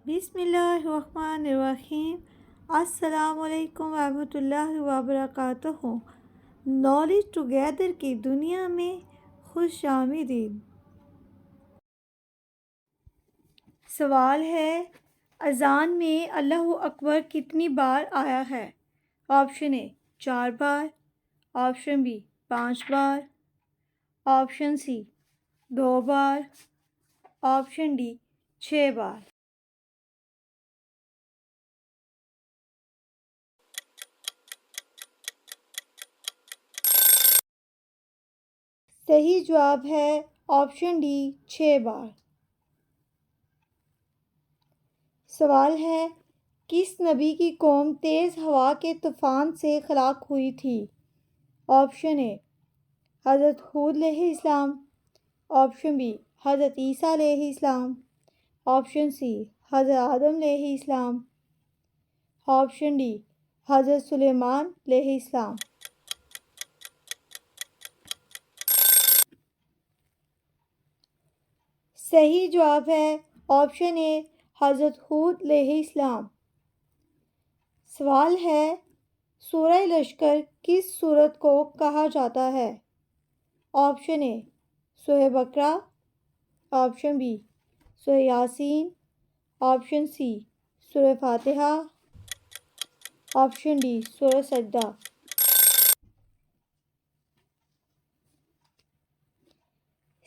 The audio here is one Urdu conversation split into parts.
بسم اللہ الرحمن الرحیم۔ السلام علیکم ورحمۃ اللہ وبرکاتہ۔ نالج ٹوگیدر کی دنیا میں خوش آمدید۔ سوال ہے، اذان میں اللہ اکبر کتنی بار آیا ہے؟ آپشن اے 4 بار، آپشن بی 5 بار، آپشن سی 2 بار، آپشن ڈی 6 بار۔ صحیح جواب ہے آپشن ڈی 6 بار۔ سوال ہے، کس نبی کی قوم تیز ہوا کے طوفان سے ہلاک ہوئی تھی؟ آپشن اے حضرت ہود علیہ السلام، آپشن بی حضرت عیسیٰ علیہ السلام، آپشن سی حضرت آدم علیہ السلام، آپشن ڈی حضرت سلیمان علیہ السلام۔ صحیح جواب ہے آپشن اے حضرت ہود علیہ السلام۔ سوال ہے، سورہ لشکر کس سورت کو کہا جاتا ہے؟ آپشن اے سورہ بقرہ، آپشن بی سورہ یاسین، آپشن سی سورہ فاتحہ، آپشن ڈی سورہ سجدہ۔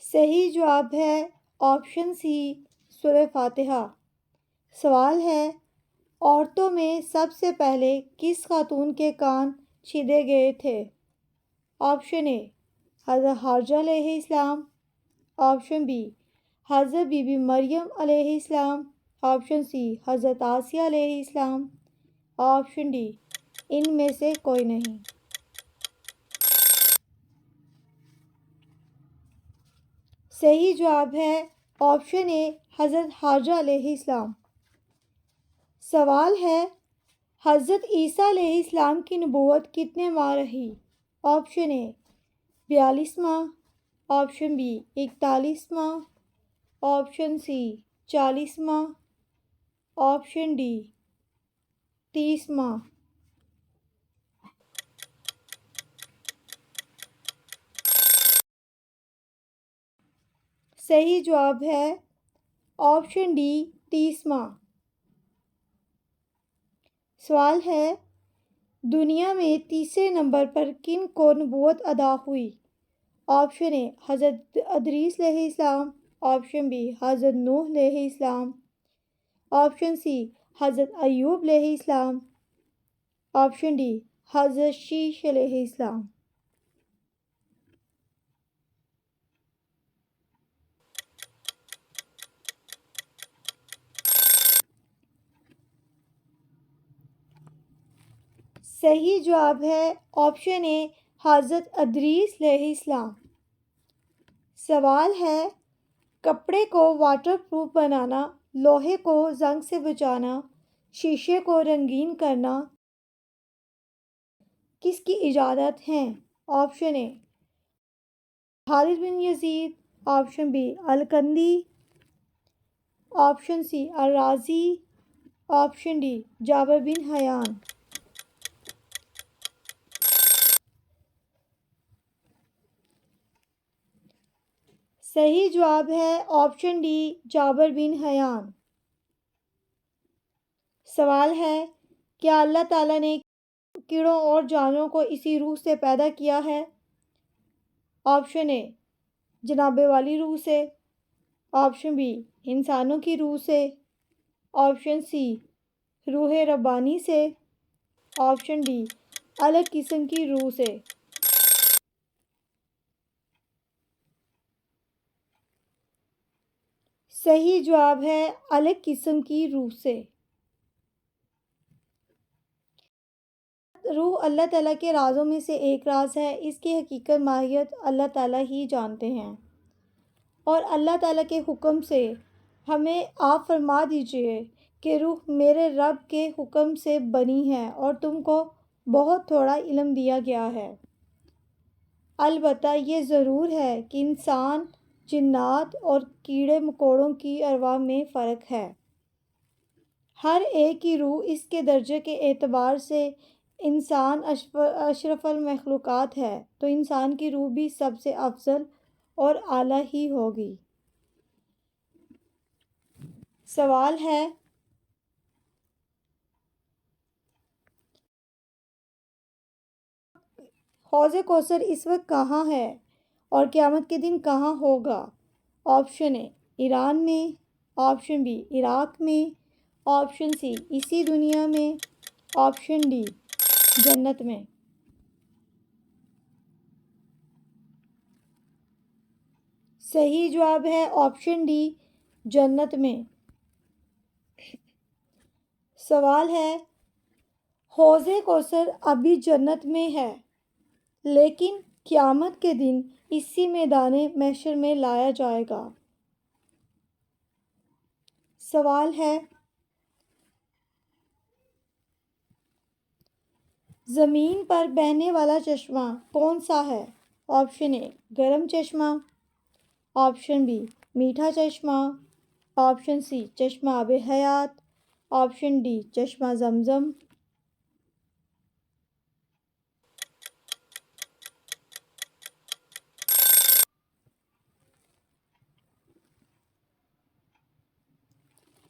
صحیح جواب ہے آپشن سی سورہ فاتحہ۔ سوال ہے، عورتوں میں سب سے پہلے کس خاتون کے کان چھیدے گئے تھے؟ آپشن اے حضرت ہاجرہ علیہ السلام، آپشن بی حضرت بی بی مریم علیہ السلام، آپشن سی حضرت آسیہ علیہ السلام، آپشن ڈی ان میں سے کوئی نہیں۔ صحیح جواب ہے آپشن اے حضرت ہاجرہ علیہ السلام۔ سوال ہے، حضرت عیسیٰ علیہ السلام کی نبوت کتنے ماہ رہی؟ آپشن اے 42 ماہ، آپشن بی 41 ماہ، آپشن سی 40 ماہ، آپشن ڈی 30 ماہ۔ صحیح جواب ہے آپشن ڈی 30 ماہ۔ سوال ہے، دنیا میں تیسرے نمبر پر کن کو نبوت عطا ہوئی؟ آپشن اے حضرت ادریس علیہ السلام، آپشن بی حضرت نوح علیہ السلام، آپشن سی حضرت ایوب علیہ السلام، آپشن ڈی حضرت شیش علیہ السلام۔ صحیح جواب ہے آپشن اے حضرت ادریس علیہ السلام۔ سوال ہے، کپڑے کو واٹر پروف بنانا، لوہے کو زنگ سے بچانا، شیشے کو رنگین کرنا کس کی ایجادات ہیں؟ Option A Khalid bin Yazid, option B al Kindi, option C al Razi, option D Jabir bin Hayyan. صحیح جواب ہے آپشن ڈی جابر بن حیان۔ سوال ہے، کیا اللہ تعالیٰ نے کیڑوں اور جانوروں کو اسی روح سے پیدا کیا ہے؟ آپشن اے جناب والی روح سے، آپشن بی انسانوں کی روح سے، آپشن سی روح ربانی سے، آپشن ڈی الگ قسم کی روح سے۔ صحیح جواب ہے الگ قسم کی روح سے۔ روح اللہ تعالیٰ کے رازوں میں سے ایک راز ہے، اس کی حقیقت ماہیت اللہ تعالیٰ ہی جانتے ہیں، اور اللہ تعالیٰ کے حکم سے ہمیں آپ فرما دیجئے کہ روح میرے رب کے حکم سے بنی ہے اور تم کو بہت تھوڑا علم دیا گیا ہے۔ البتہ یہ ضرور ہے کہ انسان، جنات اور کیڑے مکوڑوں کی ارواح میں فرق ہے۔ ہر ایک کی روح اس کے درجے کے اعتبار سے انسان اشرف المخلوقات ہے، تو انسان کی روح بھی سب سے افضل اور اعلیٰ ہی ہوگی۔ سوال ہے، حوض کوثر اس وقت کہاں ہے اور قیامت کے دن کہاں ہوگا؟ آپشن اے ایران میں، آپشن بی عراق میں، آپشن سی اسی دنیا میں، آپشن ڈی جنت میں۔ صحیح جواب ہے آپشن ڈی جنت میں۔ سوال ہے، حوض کوثر ابھی جنت میں ہے لیکن قیامت کے دن اسی میدان محشر میں لایا جائے گا۔ سوال ہے، زمین پر بہنے والا چشمہ کون سا ہے؟ آپشن اے گرم چشمہ، آپشن بی میٹھا چشمہ، آپشن سی چشمہ آب حیات، آپشن ڈی چشمہ زمزم۔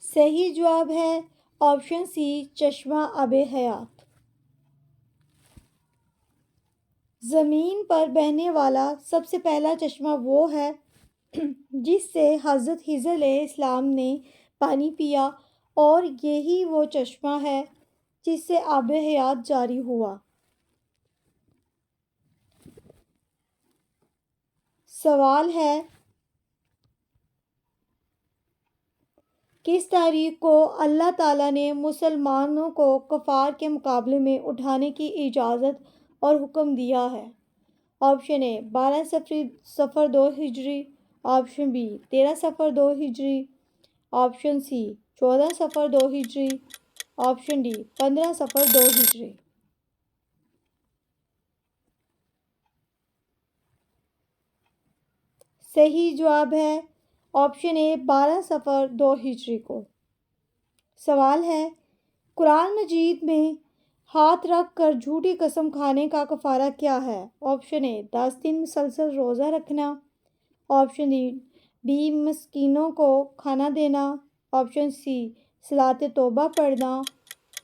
صحیح جواب ہے آپشن سی چشمہ آب حیات۔ زمین پر بہنے والا سب سے پہلا چشمہ وہ ہے جس سے حضرت خضر علیہ السلام نے پانی پیا، اور یہی وہ چشمہ ہے جس سے آب حیات جاری ہوا۔ سوال ہے، کس تحریک کو اللہ تعالیٰ نے مسلمانوں کو کفار کے مقابلے میں اٹھانے کی اجازت اور حکم دیا ہے؟ آپشن اے 12 صفر 2 ہجری، آپشن بی 13 صفر 2 ہجری، آپشن سی 14 صفر 2 ہجری، آپشن ڈی 15 صفر 2 ہجری۔ صحیح جواب ہے آپشن اے 12 صفر 2 ہجری کو۔ سوال ہے، قرآن مجید میں ہاتھ رکھ کر جھوٹی قسم کھانے کا کفارہ کیا ہے؟ آپشن اے 10 دن مسلسل روزہ رکھنا، آپشن بی مسکینوں کو کھانا دینا، آپشن سی صلاۃ توبہ پڑھنا،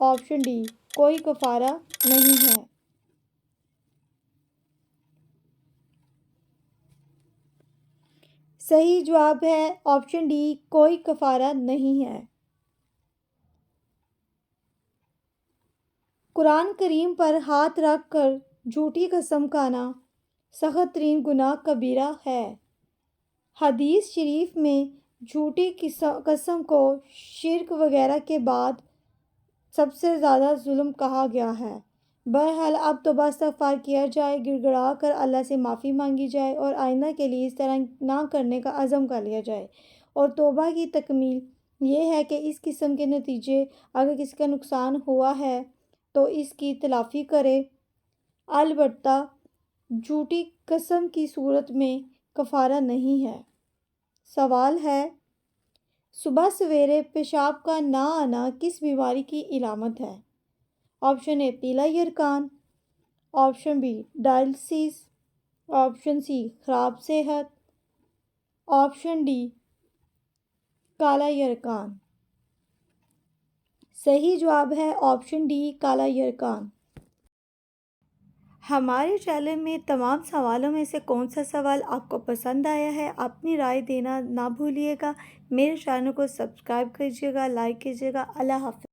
آپشن ڈی کوئی کفارہ نہیں ہے۔ صحیح جواب ہے آپشن ڈی کوئی کفارہ نہیں ہے۔ قرآن کریم پر ہاتھ رکھ کر جھوٹی قسم کھانا سخت ترین گناہ کبیرہ ہے۔ حدیث شریف میں جھوٹی قسم کو شرک وغیرہ کے بعد سب سے زیادہ ظلم کہا گیا ہے۔ بہرحال اب توبہ استغفار کیا جائے، گڑ گڑا کر اللہ سے معافی مانگی جائے اور آئندہ کے لیے اس طرح نہ کرنے کا عزم کر لیا جائے، اور توبہ کی تکمیل یہ ہے کہ اس قسم کے نتیجے اگر کسی کا نقصان ہوا ہے تو اس کی تلافی کرے، البتہ جھوٹی قسم کی صورت میں کفارہ نہیں ہے۔ سوال ہے، صبح سویرے پیشاب کا نہ آنا کس بیماری کی علامت ہے؟ آپشن اے پیلا یرقان، option B dialysis, option C خراب صحت، آپشن ڈی کالا یرقان۔ صحیح جواب ہے آپشن ڈی کالا یرقان۔ ہمارے چینل میں تمام سوالوں میں سے کون سا سوال آپ کو پسند آیا ہے؟ اپنی رائے دینا نہ بھولیے گا۔ میرے چینل کو سبسکرائب کیجیے گا، لائک کیجیے گا۔ اللہ حافظ۔